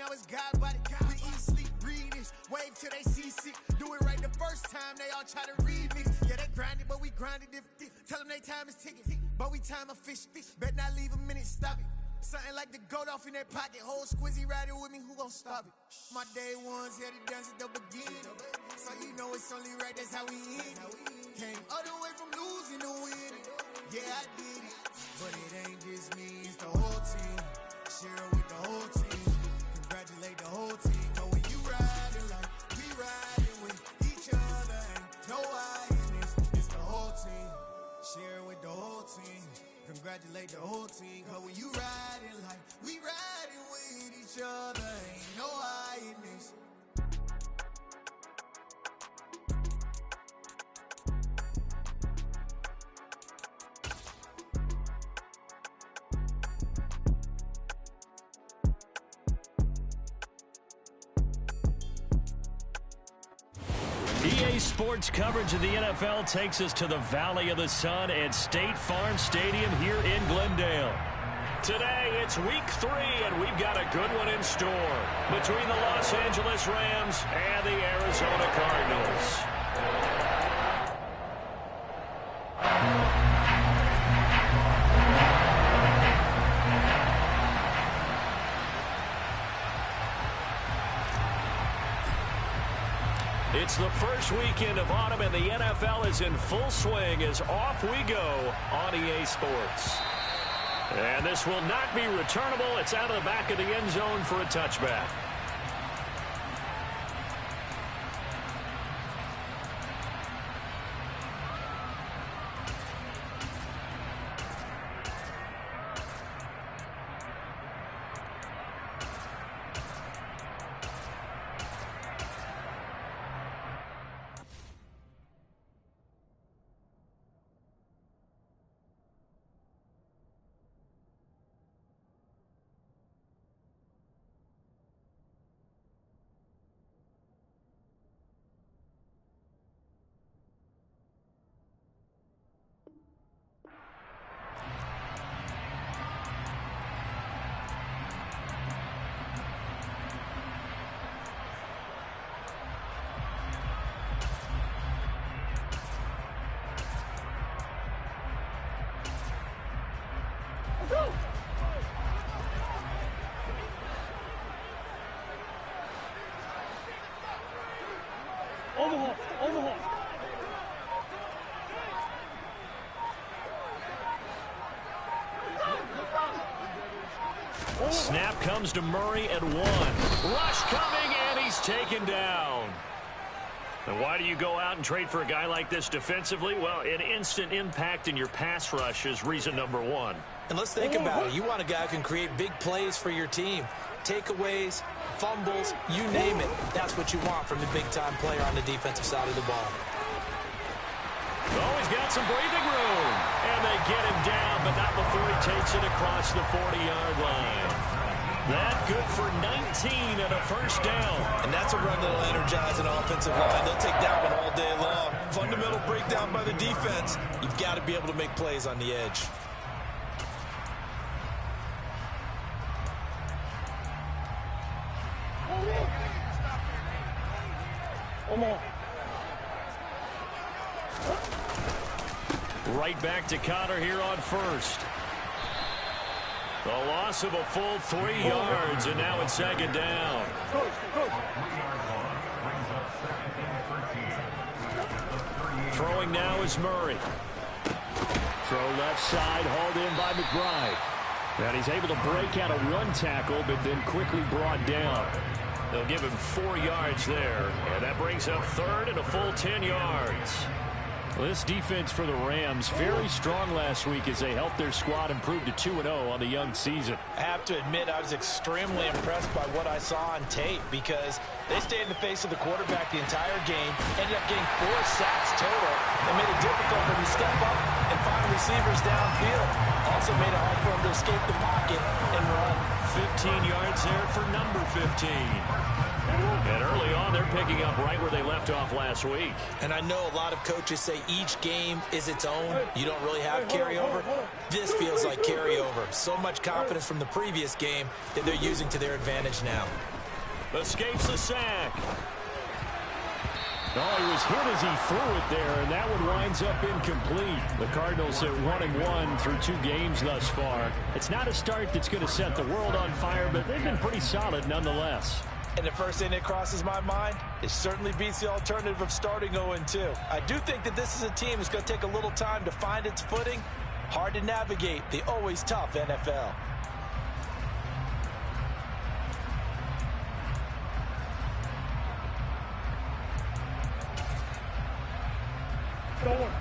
now it's God body. We eat, sleep, breathe this. Wave till they see sick. Do it right the first time, they all try to remix. Yeah, they grinded, but we grinded different. Tell them they time is ticking, but we time a fish. Bet not leave a minute, stop it. Something like the goat off in that pocket. Whole squizzy riding with me, who gon' stop it? My day ones had to dance at the beginning. So you know it's only right, that's how we end. Came all the way from losing to winning. Yeah, I did it. But it ain't just me, it's the whole team. Share it with the whole team. Congratulate the whole team. But when you riding like we riding with each other, ain't no I in this. It's the whole team. Share it with the whole team. Congratulate the whole team. Cause when you riding like we riding with each other, ain't no I in this. EA Sports coverage of the NFL takes us to the Valley of the Sun at State Farm Stadium here in Glendale. Today, it's week 3, and we've got a good one in store between the Los Angeles Rams and the Arizona Cardinals. It's the first weekend of autumn, and the NFL is in full swing as off we go on EA Sports. And this will not be returnable. It's out of the back of the end zone for a touchback. Overhaul. Snap comes to Murray at 1. Rush coming, and he's taken down. And why do you go out and trade for a guy like this defensively? Well, an instant impact in your pass rush is reason number 1. And let's think about it. You want a guy who can create big plays for your team. Takeaways, fumbles, you name it. That's what you want from a big-time player on the defensive side of the ball. Oh, he's got some breathing room. And they get him down, but not before he takes it across the 40-yard line. That good for 19 and a first down. And that's a run that'll energize an offensive line. They'll take that one all day long. Fundamental breakdown by the defense. You've got to be able to make plays on the edge. Right back to Connor here on first. The loss of a full 3 yards, and now it's second down. Throwing now is Murray. Throw left side, hauled in by McBride. And he's able to break out a run tackle, but then quickly brought down. They'll give him 4 yards there, and that brings up third and a full 10 yards. Well, this defense for the Rams, very strong last week as they helped their squad improve to 2-0 on the young season. I have to admit, I was extremely impressed by what I saw on tape because they stayed in the face of the quarterback the entire game, ended up getting 4 sacks total, and made it difficult for him to step up and find receivers downfield. Also made it hard for him to escape the pocket and run. 15 yards there for number 15. And early on, they're picking up right where they left off last week. And I know a lot of coaches say each game is its own. You don't really have carryover. This feels like carryover. So much confidence from the previous game that they're using to their advantage now. Escapes the sack. Oh, he was hit as he threw it there, and that one winds up incomplete. The Cardinals at 1-1 through 2 games thus far. It's not a start that's going to set the world on fire, but they've been pretty solid nonetheless. And the first thing that crosses my mind, it certainly beats the alternative of starting 0-2. I do think that this is a team that's going to take a little time to find its footing. Hard to navigate the always tough NFL.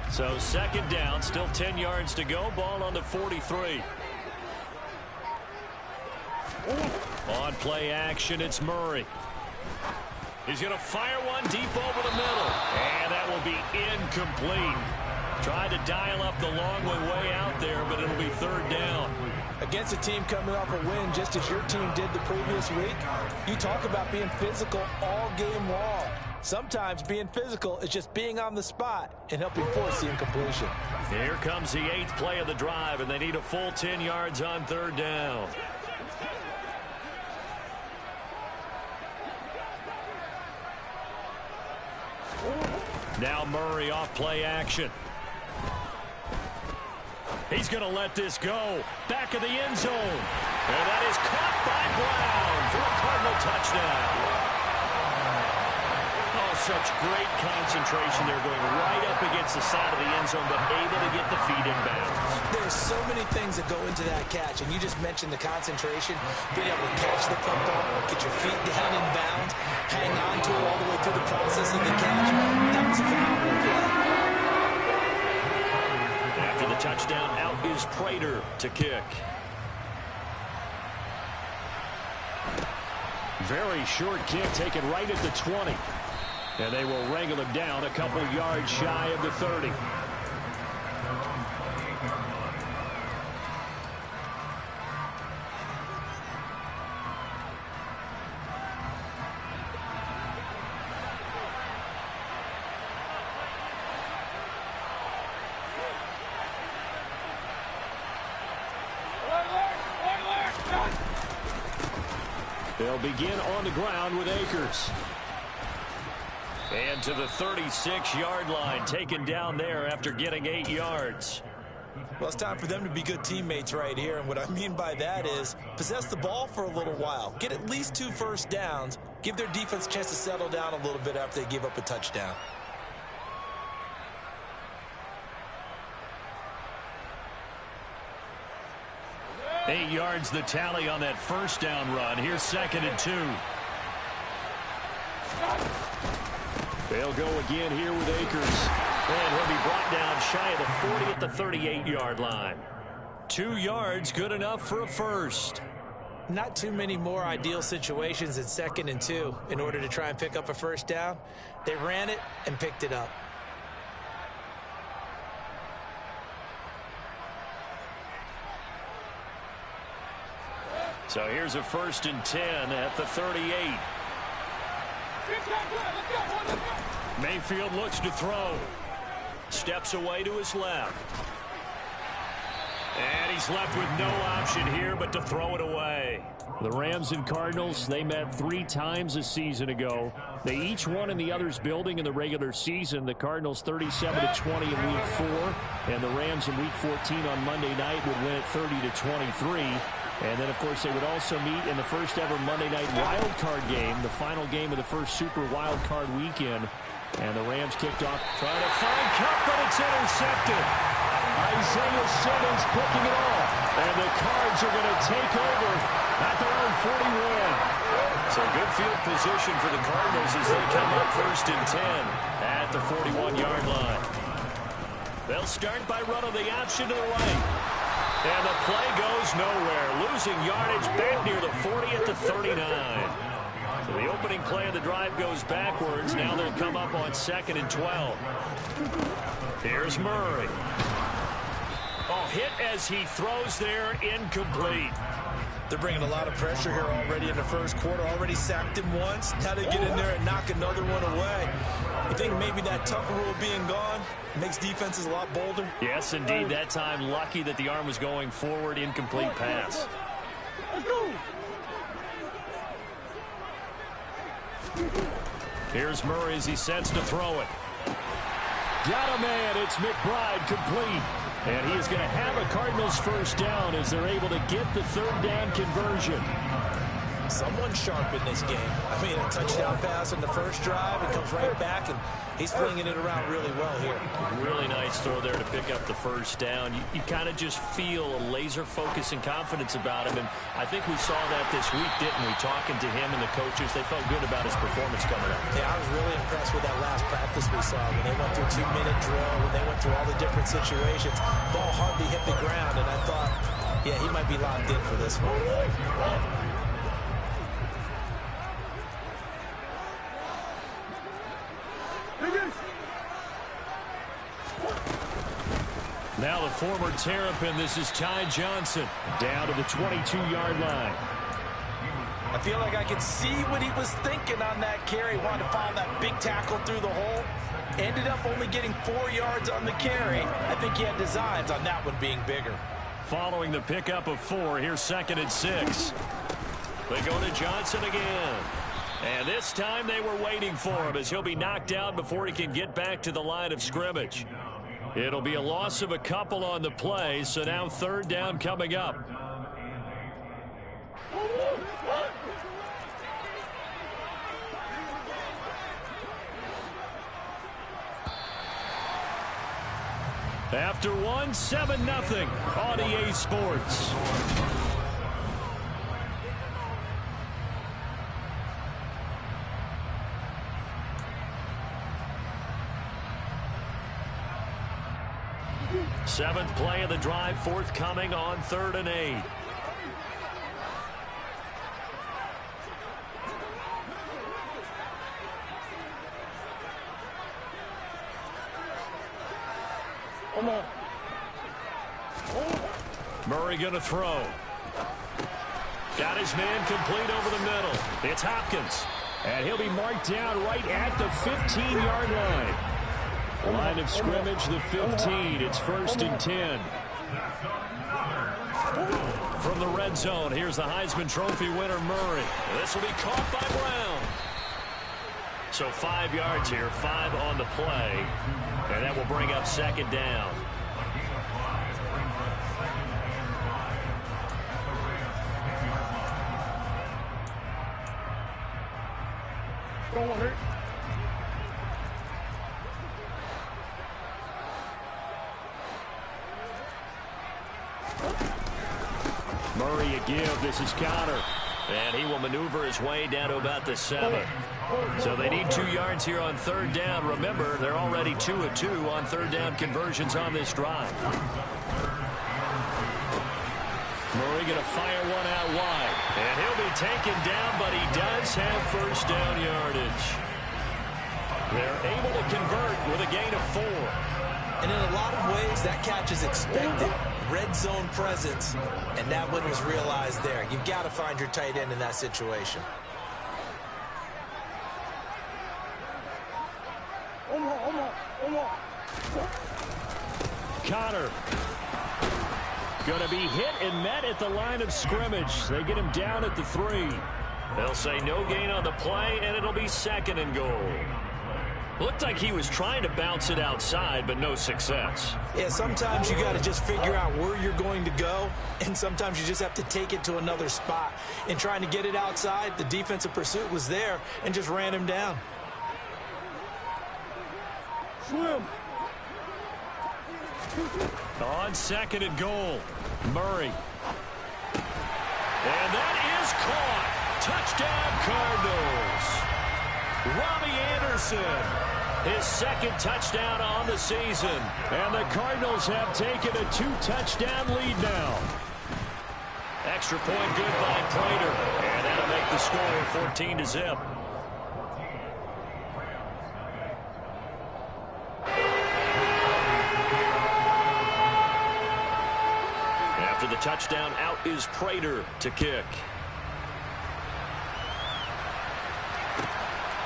So second down, still 10 yards to go. Ball on the 43. On play action, it's Murray. He's going to fire one deep over the middle. And that will be incomplete. Tried to dial up the long way out there, but it'll be third down. Against a team coming off a win just as your team did the previous week, you talk about being physical all game long. Sometimes being physical is just being on the spot and helping force the incompletion. Here comes the 8th play of the drive, and they need a full 10 yards on third down. Now Murray off play action. He's going to let this go. Back of the end zone. And that is caught by Brown for a Cardinal touchdown. Oh, such great concentration. They're going right up against the side of the end zone, but able to get the feet in bounds. There's so many things that go into that catch, and you just mentioned the concentration, being able to catch the football, get your feet down in bounds, hang on to it all the way through the process of the catch. That was a phenomenal play. After the touchdown, out is Prater to kick. Very short kick taken right at the 20. And they will wrangle him down a couple yards shy of the 30. They'll begin on the ground with Akers. And to the 36-yard line, taken down there after getting 8 yards. Well, it's time for them to be good teammates right here. And what I mean by that is possess the ball for a little while. Get at least 2 first downs. Give their defense a chance to settle down a little bit after they give up a touchdown. Eight yards the tally on that first down run. Here's 2nd and 2. They'll go again here with Akers. And he'll be brought down shy of the 40 at the 38-yard line. 2 yards, good enough for a first. Not too many more ideal situations in 2nd and 2 in order to try and pick up a first down. They ran it and picked it up. So here's a 1st and 10 at the 38. Mayfield looks to throw. Steps away to his left. And he's left with no option here but to throw it away. The Rams and Cardinals, they met 3 times a season ago. They each won in the other's building in the regular season. The Cardinals 37-20 in Week 4. And the Rams in Week 14 on Monday night would win it 30-23. And then, of course, they would also meet in the first ever Monday night wild card game, the final game of the first Super Wild Card weekend. And the Rams kicked off, trying to find Kupp, but it's intercepted. Isaiah Simmons picking it off. And the Cards are going to take over at their own 41. So good field position for the Cardinals as they come up 1st and 10 at the 41-yard line. They'll start by running the option to the right. And the play goes nowhere. Losing yardage back near the 40 at the 39. So the opening play of the drive goes backwards. Now they'll come up on 2nd and 12. Here's Murray. Oh, hit as he throws there, incomplete. They're bringing a lot of pressure here already in the first quarter. Already sacked him once. Now they get in there and knock another one away. You think maybe that Tucker rule being gone makes defenses a lot bolder? Yes, indeed. That time, lucky that the arm was going forward. Incomplete pass. Here's Murray as he sets to throw it. Got a man. It's McBride complete. And he is going to have a Cardinals first down as they're able to get the third down conversion. Someone sharp in this game. I mean, a touchdown pass in the first drive. It comes right back, and he's flinging it around really well here. Really nice throw there to pick up the first down. You kind of just feel a laser focus and confidence about him, and I think we saw that this week, didn't we? Talking to him and the coaches, they felt good about his performance coming up. Yeah, I was really impressed with that last practice we saw when they went through 2-minute drill, when they went through all the different situations. Ball hardly hit the ground, and I thought, yeah, he might be locked in for this one. Now the former Terrapin, this is Ty Johnson, down to the 22-yard line. I feel like I could see what he was thinking on that carry. Wanted to follow that big tackle through the hole. Ended up only getting 4 yards on the carry. I think he had designs on that one being bigger. Following the pickup of 4, here's 2nd and 6. They go to Johnson again. And this time they were waiting for him as he'll be knocked out before he can get back to the line of scrimmage. It'll be a loss of a couple on the play, so now third down coming up. After 1, 7-0 on EA Sports. Seventh play of the drive forthcoming on 3rd and 8. Murray going to throw. Got his man complete over the middle. It's Hopkins. And he'll be marked down right at the 15-yard line. Line of scrimmage, the 15. It's 1st and 10. From the red zone, here's the Heisman Trophy winner, Murray. This will be caught by Brown. So 5 yards here, 5 on the play. And that will bring up 2nd down. Murray a give. This is Conner. And he will maneuver his way down to about the 7. So they need 2 yards here on 3rd down. Remember, they're already 2 of 2 on 3rd down conversions on this drive. Murray going to fire one out wide. And he'll be taken down, but he does have first down yardage. They're able to convert with a gain of 4. And in a lot of ways, that catch is expected. Red zone presence, and that one was realized there. You've got to find your tight end in that situation. Conner going to be hit and met at the line of scrimmage. They get him down at the 3. They'll say no gain on the play, and it'll be 2nd and goal. Looked like he was trying to bounce it outside, but no success. Yeah, sometimes you got to just figure out where you're going to go, and sometimes you just have to take it to another spot. In trying to get it outside, the defensive pursuit was there and just ran him down. Swim. On 2nd and goal, Murray. And that is caught. Touchdown, Cardinals. Robbie Anderson. His 2nd touchdown on the season. And the Cardinals have taken a 2-touchdown lead now. Extra point good by Prater. And that'll make the score 14-0. After the touchdown, out is Prater to kick.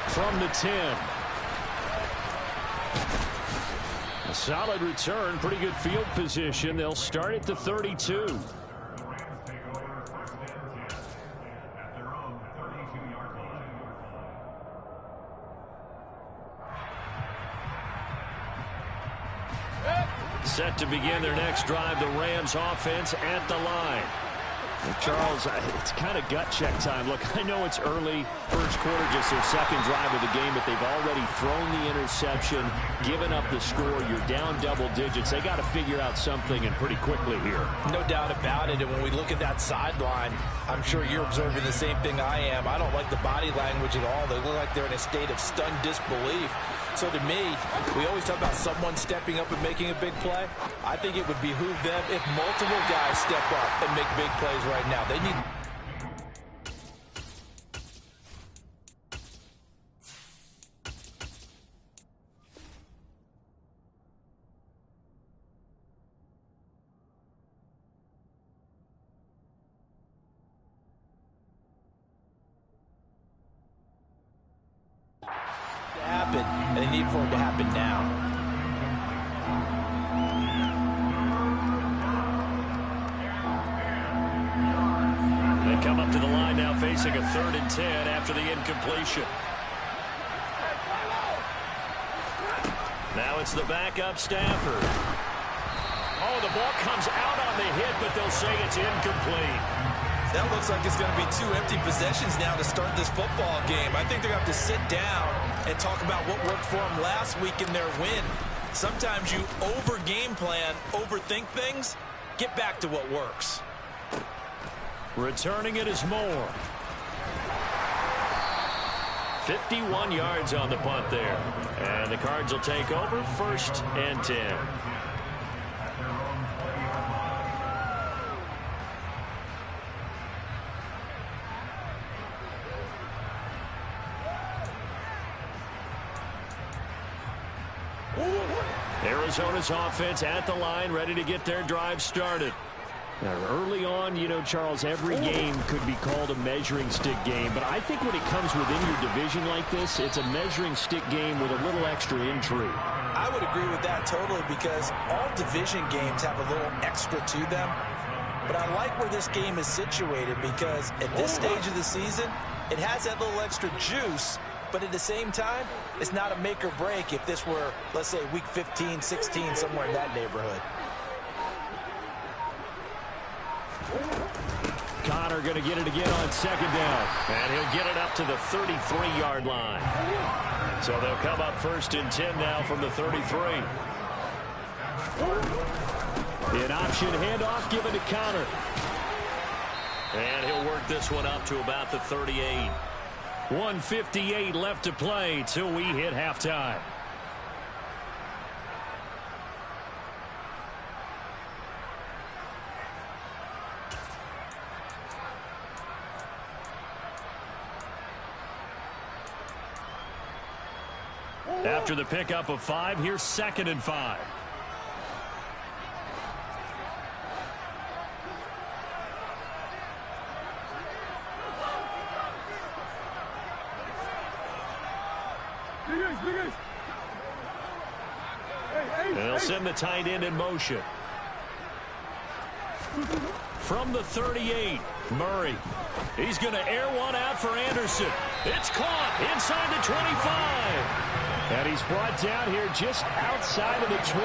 From the 10. A solid return, pretty good field position. They'll start at the 32. Set to begin their next drive, the Rams offense at the line. Charles, it's kind of gut check time. Look, I know it's early, first quarter, just their second drive of the game, but they've already thrown the interception, given up the score. You're down double digits. They got to figure out something, and pretty quickly here. No doubt about it, and when we look at that sideline, I'm sure you're observing the same thing I am. I don't like the body language at all. They look like they're in a state of stunned disbelief. So to me, we always talk about someone stepping up and making a big play. I think it would behoove them if multiple guys step up and make big plays right now. They need... happen, and they need for it to happen now. They come up to the line now, facing a 3rd and 10 after the incompletion. Now it's the backup Stafford. Oh, the ball comes out on the hit, but they'll say it's incomplete. That looks like it's going to be 2 empty possessions now to start this football game. I think they're going to have to sit down and talk about what worked for them last week in their win. Sometimes you over-game plan, overthink things, get back to what works. Returning it is Moore. 51 yards on the punt there. And the Cards will take over, 1st and 10. Arizona's offense at the line, ready to get their drive started. Now, early on, you know, Charles, every game could be called a measuring stick game, but I think when it comes within your division like this, it's a measuring stick game with a little extra intrigue. I would agree with that totally, because all division games have a little extra to them. But I like where this game is situated, because at this stage of the season, it has that little extra juice. But at the same time, it's not a make or break if this were, let's say, week 15, 16, somewhere in that neighborhood. Connor going to get it again on 2nd down. And he'll get it up to the 33-yard line. So they'll come up 1st and 10 now from the 33. An option handoff given to Connor. And he'll work this one up to about the 38. 1:58 left to play till we hit halftime. After the pickup of 5, here's 2nd and 5. They'll send the tight end in motion. From the 38, Murray. He's going to air one out for Anderson. It's caught inside the 25. And he's brought down here just outside of the 20.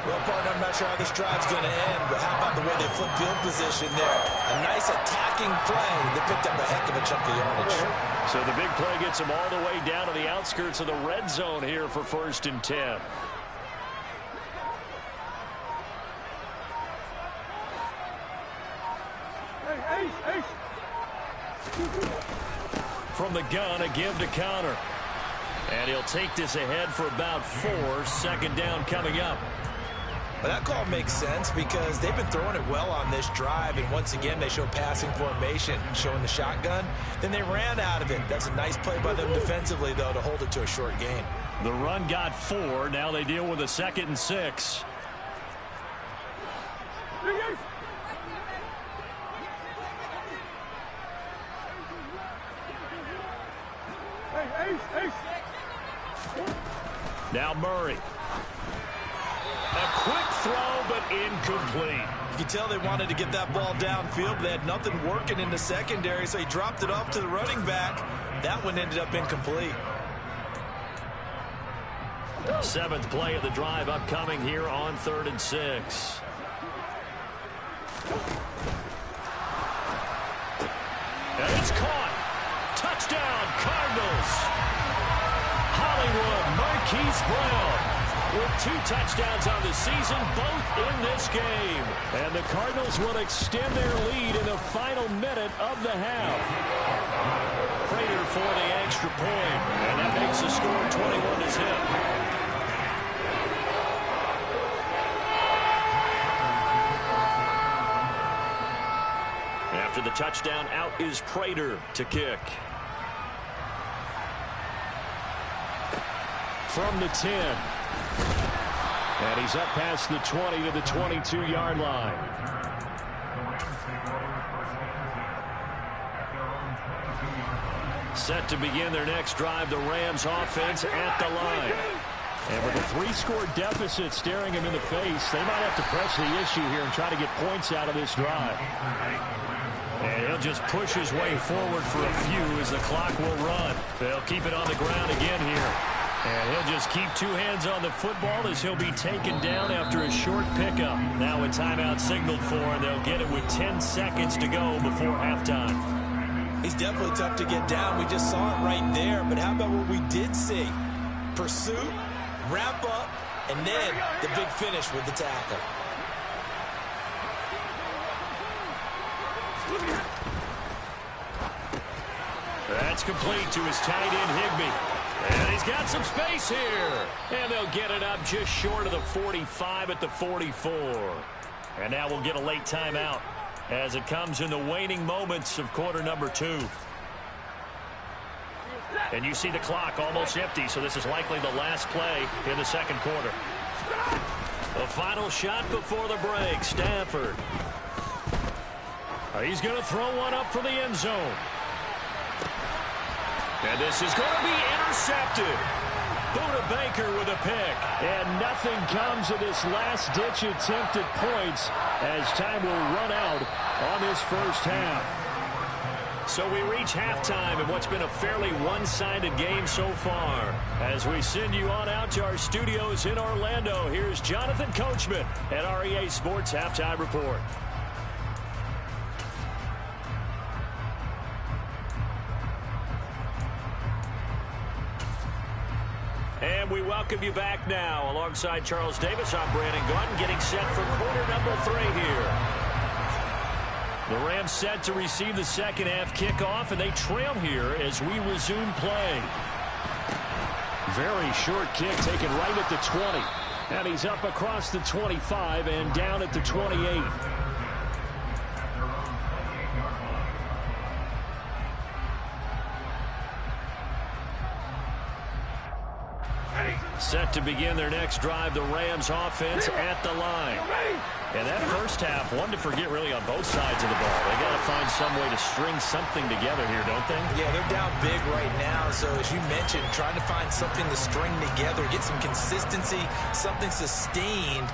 Well, partner, I'm not sure how this drive's going to end, but how about the way they flip field position there? A nice attacking play. They picked up a heck of a chunk of yardage. So the big play gets them all the way down to the outskirts of the red zone here for 1st and 10. From the gun, a give to Connor. And he'll take this ahead for about 4. 2nd down coming up. Well, that call makes sense because they've been throwing it well on this drive, and once again they show passing formation, showing the shotgun. Then they ran out of it. That's a nice play by them defensively, though, to hold it to a short gain. The run got 4. Now they deal with a 2nd and 6. Now Murray. A quick throw, but incomplete. You can tell they wanted to get that ball downfield. They had nothing working in the secondary, so he dropped it off to the running back. That one ended up incomplete. Seventh play of the drive upcoming here on 3rd and 6. And it's caught. Touchdown, Cardinals. Hollywood Marquise Brown with 2 touchdowns on the season, both in this game. And the Cardinals will extend their lead in the final minute of the half. Prater for the extra point, and that makes the score 21-0. After the touchdown, out is Prater to kick. From the 10. And he's up past the 20 to the 22-yard line. Set to begin their next drive, the Rams offense at the line. And with a 3-score deficit staring him in the face, they might have to press the issue here and try to get points out of this drive. And he'll just push his way forward for a few as the clock will run. They'll keep it on the ground again here. And he'll just keep 2 hands on the football as he'll be taken down after a short pickup. Now a timeout signaled for, and they'll get it with 10 seconds to go before halftime. He's definitely tough to get down. We just saw it right there. But how about what we did see? Pursuit, wrap up, and then the big finish with the tackle. That's complete to his tight end, Higbee. And he's got some space here. And they'll get it up just short of the 45 at the 44. And now we'll get a late timeout as it comes in the waning moments of quarter number 2. And you see the clock almost empty, so this is likely the last play in the second quarter. The final shot before the break, Stafford. He's going to throw one up for the end zone. And this is going to be intercepted. Buda Baker with a pick. And nothing comes of this last-ditch attempt at points as time will run out on this first half. So we reach halftime in what's been a fairly one-sided game so far. As we send you on out to our studios in Orlando, here's Jonathan Coachman at REA Sports Halftime Report. And we welcome you back now. Alongside Charles Davis, I'm Brandon Gaudin, getting set for quarter number 3 here. The Rams set to receive the second half kickoff, and they trail here as we resume play. Very short kick taken right at the 20. And he's up across the 25 and down at the 28. Set to begin their next drive, the Rams offense at the line. And that first half, one to forget really on both sides of the ball. They got to find some way to string something together here, don't they? Yeah, they're down big right now. So as you mentioned, trying to find something to string together, get some consistency, something sustained,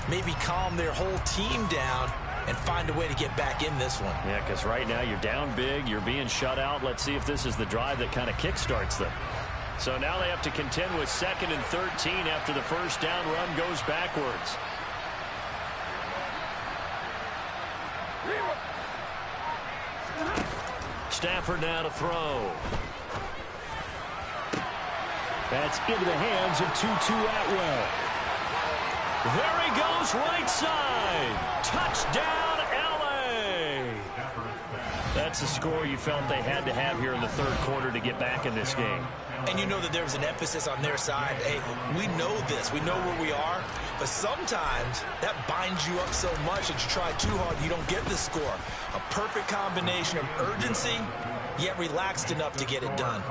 maybe calm their whole team down and find a way to get back in this one. Yeah, because right now you're down big, you're being shut out. Let's see if this is the drive that kind of kickstarts them. So now they have to contend with 2nd and 13 after the first down run goes backwards. Stafford now to throw. That's into the hands of Tutu Atwell. There he goes, right side. Touchdown, L.A. That's the score you felt they had to have here in the third quarter to get back in this game. And you know that there's an emphasis on their side. Hey, we know this. We know where we are. But sometimes that binds you up so much that you try too hard, you don't get the score. A perfect combination of urgency, yet relaxed enough to get it done.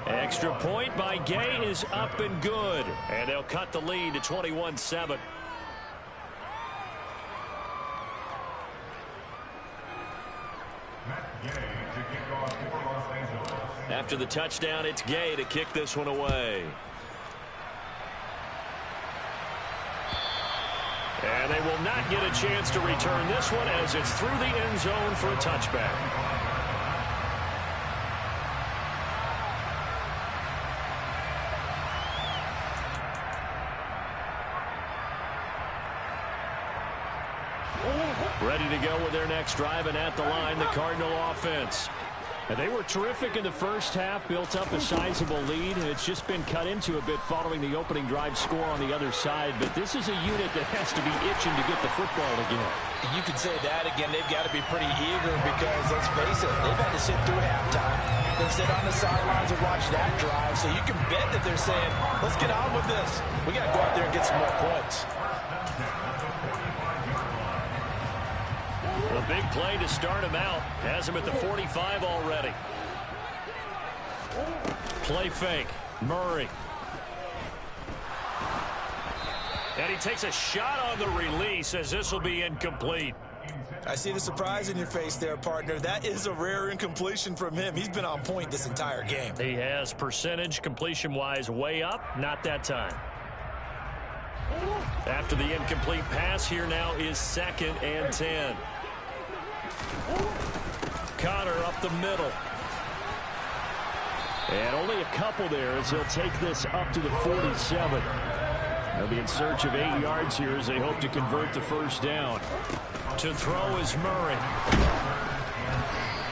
Extra point by Gay is up and good. And they'll cut the lead to 21-7. After the touchdown, it's Gay to kick this one away. And they will not get a chance to return this one as it's through the end zone for a touchback. Ready to go with their next drive, and at the line, the Cardinal offense. And they were terrific in the first half, built up a sizable lead, and it's just been cut into a bit following the opening drive score on the other side. But this is a unit that has to be itching to get the football again. You can say that again. They've got to be pretty eager because, let's face it, they've had to sit through halftime, then sit on the sidelines and watch that drive. So you can bet that they're saying, let's get on with this. We got to go out there and get some more points. A big play to start him out. Has him at the 45 already. Play fake. Murray. And he takes a shot on the release as this will be incomplete. I see the surprise in your face there, partner. That is a rare incompletion from him. He's been on point this entire game. He has percentage completion-wise way up. Not that time. After the incomplete pass, here now is 2nd and 10. Connor up the middle. And only a couple there as he'll take this up to the 47. They'll be in search of 8 yards here as they hope to convert the first down. To throw is Murray.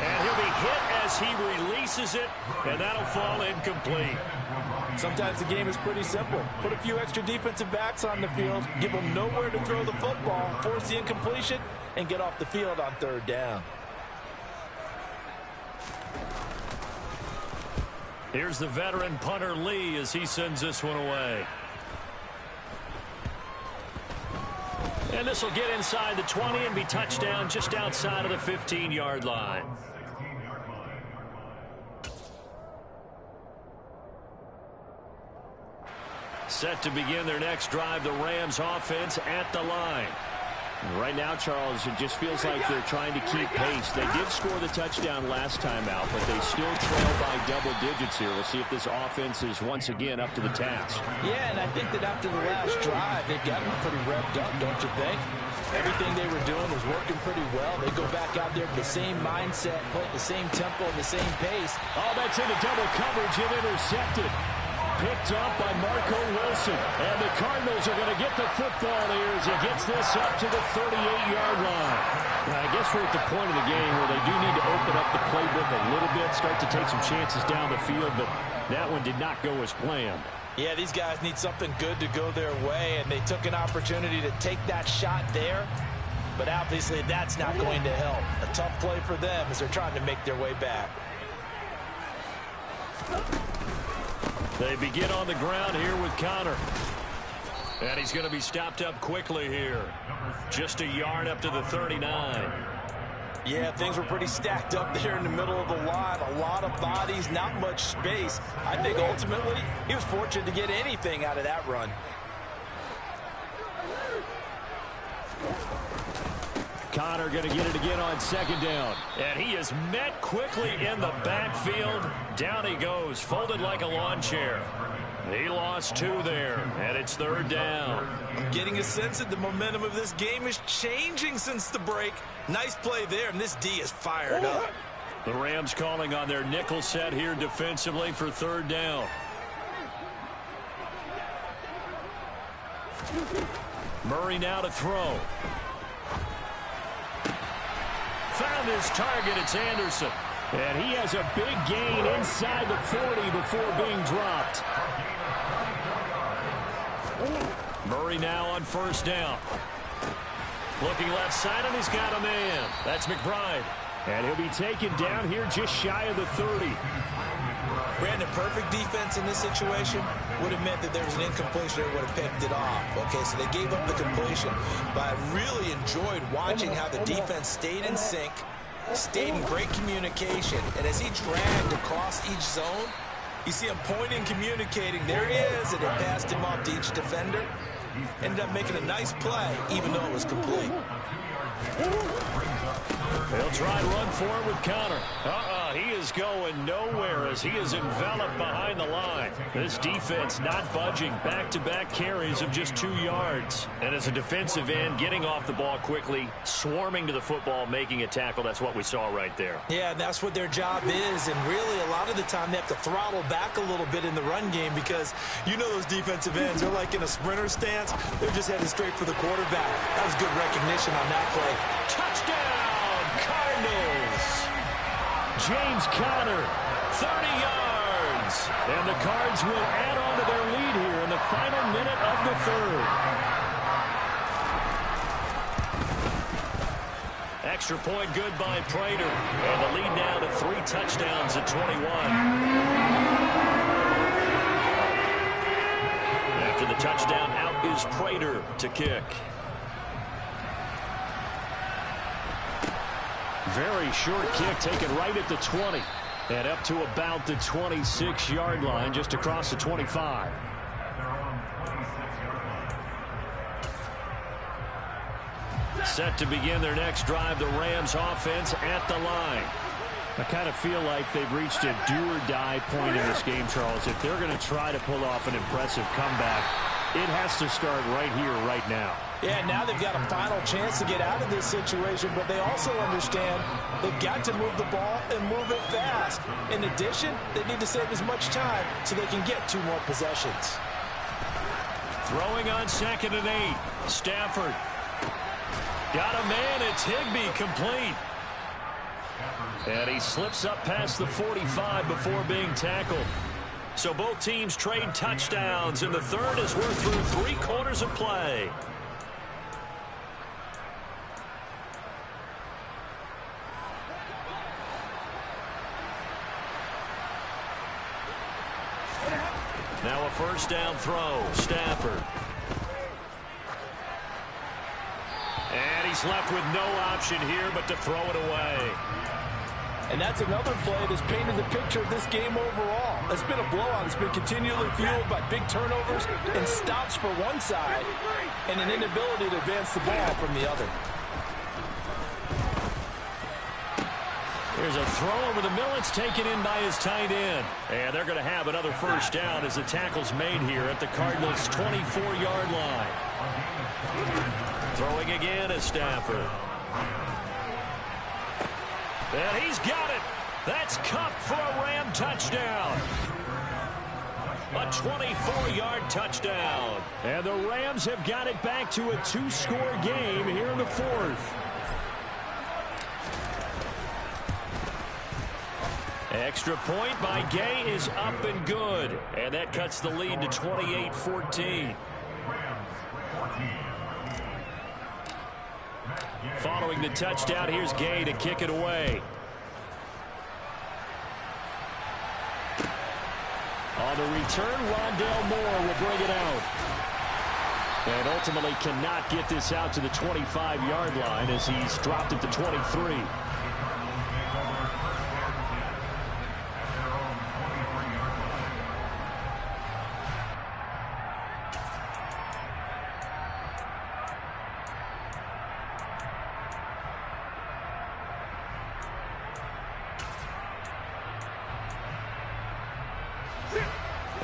And he'll be hit as he releases it, and that'll fall incomplete. Sometimes the game is pretty simple. Put a few extra defensive backs on the field, give them nowhere to throw the football, force the incompletion, and get off the field on 3rd down. Here's the veteran punter Lee as he sends this one away. And this will get inside the 20 and be touchdown just outside of the 15-yard line. Set to begin their next drive, the Rams offense at the line. Right now, Charles, it just feels like they're trying to keep pace. They did score the touchdown last time out, but they still trail by double digits here. We'll see if this offense is once again up to the task. Yeah, and I think that after the last drive, they've gotten pretty revved up, don't you think? Everything they were doing was working pretty well. They go back out there with the same mindset, put the same tempo, the same pace. Oh, that's into double coverage and intercepted. Picked up by Marco Wilson. And the Cardinals are going to get the football here as he gets this up to the 38-yard line. Now, I guess we're at the point of the game where they do need to open up the playbook a little bit, start to take some chances down the field, but that one did not go as planned. Yeah, these guys need something good to go their way, and they took an opportunity to take that shot there, but obviously that's not going to help. A tough play for them as they're trying to make their way back. They begin on the ground here with Connor. And he's going to be stopped up quickly here. Just a yard up to the 39. Yeah, things were pretty stacked up there in the middle of the line. A lot of bodies, not much space. I think ultimately he was fortunate to get anything out of that run. Connor going to get it again on 2nd down. And he is met quickly in the backfield. Down he goes, folded like a lawn chair. He lost 2 there, and it's 3rd down. I'm getting a sense that the momentum of this game is changing since the break. Nice play there, and this D is fired up. The Rams calling on their nickel set here defensively for 3rd down. Murray now to throw. Found his target, it's Anderson. And he has a big gain inside the 40 before being dropped. Murray now on 1st down. Looking left side, and he's got a man. That's McBride. And he'll be taken down here just shy of the 30. Brandon, perfect defense in this situation would have meant that there was an incompletion that would have picked it off. Okay, so they gave up the completion, but I really enjoyed watching how the defense stayed in sync, stayed in great communication, and as he dragged across each zone, you see him pointing, communicating. There he is, and it passed him off to each defender. Ended up making a nice play, even though it was complete. They'll try to run for it with Connor. Well, he is going nowhere as he is enveloped behind the line. This defense not budging. Back-to-back carries of just 2 yards. And as a defensive end, getting off the ball quickly, swarming to the football, making a tackle. That's what we saw right there. Yeah, and that's what their job is. And really, a lot of the time, they have to throttle back a little bit in the run game because you know those defensive ends, they're like in a sprinter stance. They're just headed straight for the quarterback. That was good recognition on that play. Touchdown, Cardinals! James Conner, 30 yards. And the Cards will add on to their lead here in the final minute of the third. Extra point good by Prater. And the lead now to 3 touchdowns at 21. After the touchdown, out is Prater to kick. Very short kick taken right at the 20. And up to about the 26-yard line, just across the 25. Set to begin their next drive, the Rams offense at the line. I kind of feel like they've reached a do-or-die point in this game, Charles. If they're going to try to pull off an impressive comeback, it has to start right here, right now. Yeah, now they've got a final chance to get out of this situation, but they also understand they've got to move the ball and move it fast. In addition, they need to save as much time so they can get 2 more possessions. Throwing on 2nd and 8. Stafford. Got a man. It's Higbee, complete. And he slips up past the 45 before being tackled. So both teams trade touchdowns, and the third as we're through 3 quarters of play. Now a first down throw. Stafford. And he's left with no option here but to throw it away. And that's another play that's painted the picture of this game overall. It's been a blowout. It's been continually fueled by big turnovers and stops for one side and an inability to advance the ball from the other. Here's a throw over the middle. It's taken in by his tight end. And they're going to have another first down as the tackle's made here at the Cardinals' 24-yard line. Throwing again is Stafford. And he's got it. That's Kupp for a Ram touchdown. A 24-yard touchdown. And the Rams have got it back to a 2-score game here in the 4th. Extra point by Gay is up and good. And that cuts the lead to 28-14. Following the touchdown, here's Gay to kick it away. On the return, Rondale Moore will bring it out. And ultimately cannot get this out to the 25-yard line as he's dropped it to 23.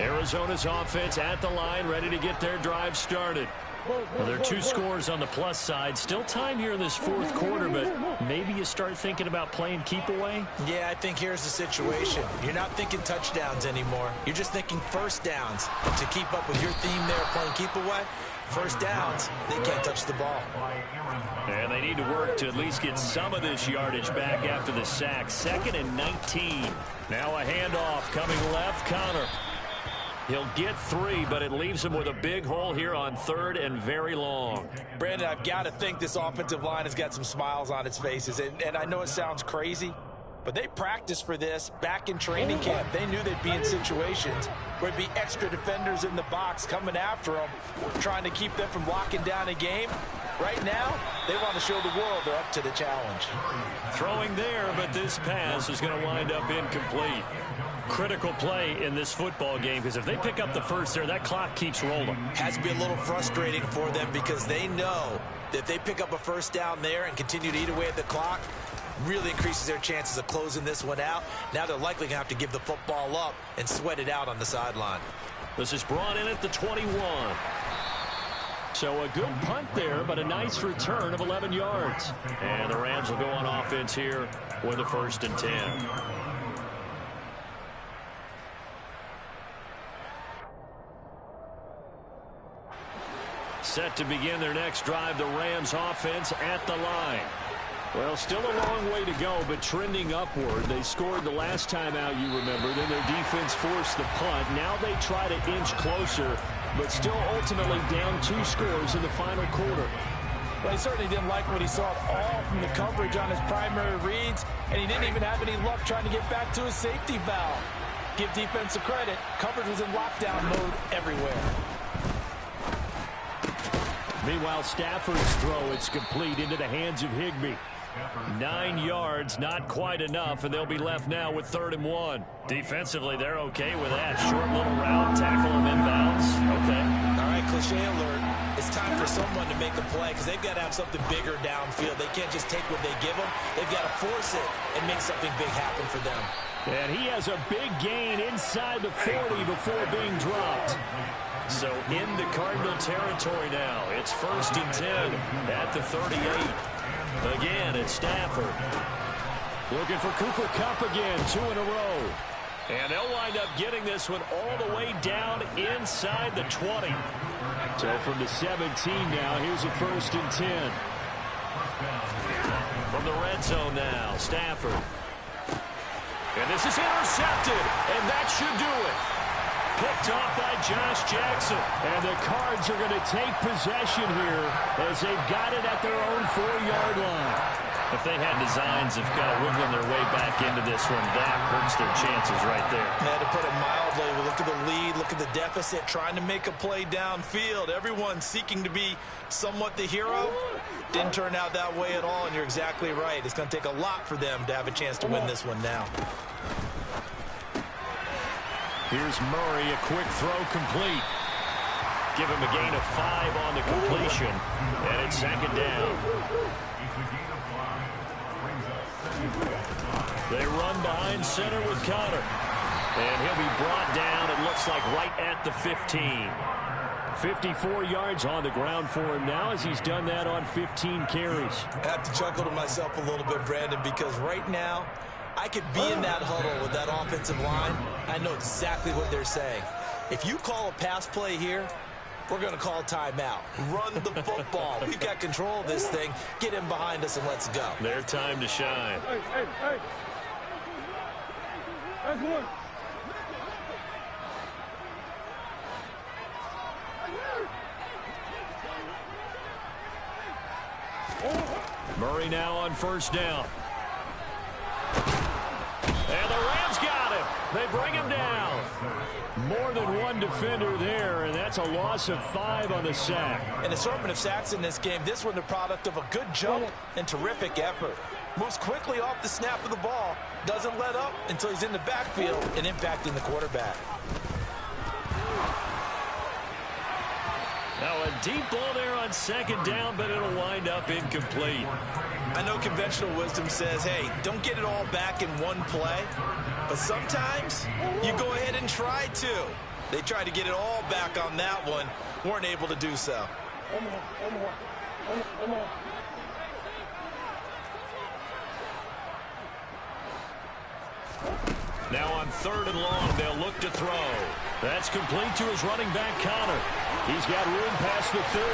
Arizona's offense at the line, ready to get their drive started. Well, there are 2 scores on the plus side. Still time here in this 4th quarter, but maybe you start thinking about playing keep away? Yeah, I think here's the situation. You're not thinking touchdowns anymore. You're just thinking first downs. To keep up with your theme there, playing keep away, first downs, they can't touch the ball. And they need to work to at least get some of this yardage back after the sack. 2nd and 19. Now a handoff coming left, Conner. He'll get 3, but it leaves him with a big hole here on 3rd and very long. Brandon, I've got to think this offensive line has got some smiles on its faces. And I know it sounds crazy, but they practiced for this back in training camp. They knew they'd be in situations where there'd be extra defenders in the box coming after them, trying to keep them from locking down a game. Right now, they want to show the world they're up to the challenge. Throwing there, but this pass is going to wind up incomplete. Critical play in this football game, because if they pick up the first there, that clock keeps rolling. Has to be a little frustrating for them because they know that if they pick up a first down there and continue to eat away at the clock, really increases their chances of closing this one out. Now they're likely going to have to give the football up and sweat it out on the sideline. This is brought in at the 21. So a good punt there, but a nice return of 11 yards. And the Rams will go on offense here with a 1st and 10. Set to begin their next drive, the Rams offense at the line. Well, still a long way to go, but trending upward. They scored the last time out, you remember. Then their defense forced the punt. Now they try to inch closer, but still ultimately down 2 scores in the final quarter. Well, he certainly didn't like what he saw at all from the coverage on his primary reads, and he didn't even have any luck trying to get back to his safety valve. Give defense a credit. Coverage was in lockdown mode everywhere. Meanwhile, Stafford's throw, it's complete into the hands of Higbee. 9 yards, not quite enough, and they'll be left now with 3rd and 1. Defensively, they're okay with that. Short little route, tackle him inbounds. Okay. All right, cliche alert. It's time for someone to make a play because they've got to have something bigger downfield. They can't just take what they give them. They've got to force it and make something big happen for them. And he has a big gain inside the 40 before being dropped. So into Cardinal territory now. It's 1st and 10 at the 38. Again, it's Stafford. Looking for Cooper Kupp again, 2 in a row. And they'll wind up getting this one all the way down inside the 20. So from the 17 now, here's a 1st and 10. From the red zone now, Stafford. And this is intercepted, and that should do it. Picked off by Josh Jackson. And the Cards are going to take possession here as they've got it at their own 4-yard line. If they had designs of kind of wiggling their way back into this one, that hurts their chances right there. Yeah, to put it mildly, we look at the lead, look at the deficit, trying to make a play downfield. Everyone seeking to be somewhat the hero. Didn't turn out that way at all, and you're exactly right. It's going to take a lot for them to have a chance to win this one now. Here's Murray, a quick throw complete. Give him a gain of 5 on the completion, and it's 2nd down. They run behind center with Conner, and he'll be brought down, it looks like, right at the 15. 54 yards on the ground for him now as he's done that on 15 carries. I have to chuckle to myself a little bit, Brandon, because right now, I could be in that huddle with that offensive line. I know exactly what they're saying. If you call a pass play here, we're going to call timeout. Run the football. We've got control of this thing. Get him behind us and let's go. Their time to shine. Hey. That's one. Murray now on 1st down. And the Rams got him. They bring him down. More than one defender there, and that's a loss of 5 on the sack. An assortment of sacks in this game. This one the product of a good jump and terrific effort. Moves quickly off the snap of the ball. Doesn't let up until he's in the backfield and impacting the quarterback. Now a deep ball there on 2nd down, but it'll wind up incomplete. I know conventional wisdom says, hey, don't get it all back in one play. But sometimes you go ahead and try to. They tried to get it all back on that one. Weren't able to do so. Now on 3rd and long, they'll look to throw. That's complete to his running back, Conner. He's got room past the 30.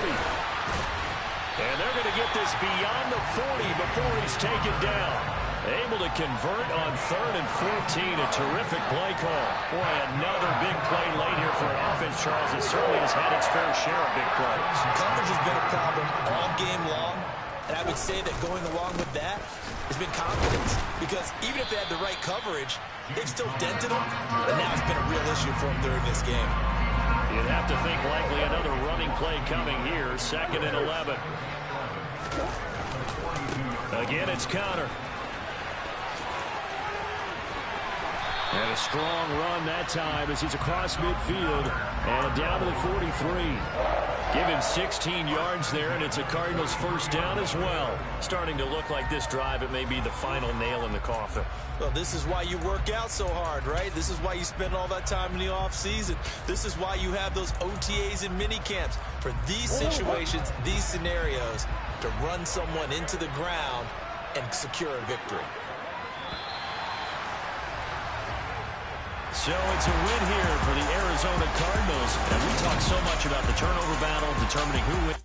And they're going to get this beyond the 40 before he's taken down. Able to convert on 3rd and 14. A terrific play call. Boy, another big play late here for an offense, Charles, that certainly has had its fair share of big plays. Coverage has been a problem all game long. And I would say that going along with that has been confidence. Because even if they had the right coverage, they've still dented them. And now it's been a real issue for them during this game. You'd have to think likely another running play coming here. 2nd and 11. Again, it's Conner. And a strong run that time as he's across midfield and down to the 43. Give him 16 yards there, and it's a Cardinals first down as well. Starting to look like this drive, it may be the final nail in the coffin. Well, this is why you work out so hard, right? This is why you spend all that time in the offseason. This is why you have those OTAs and mini camps. For these situations, these scenarios, to run someone into the ground and secure a victory. So it's a win here for the Arizona Cardinals. And we talk so much about the turnover battle, determining who wins.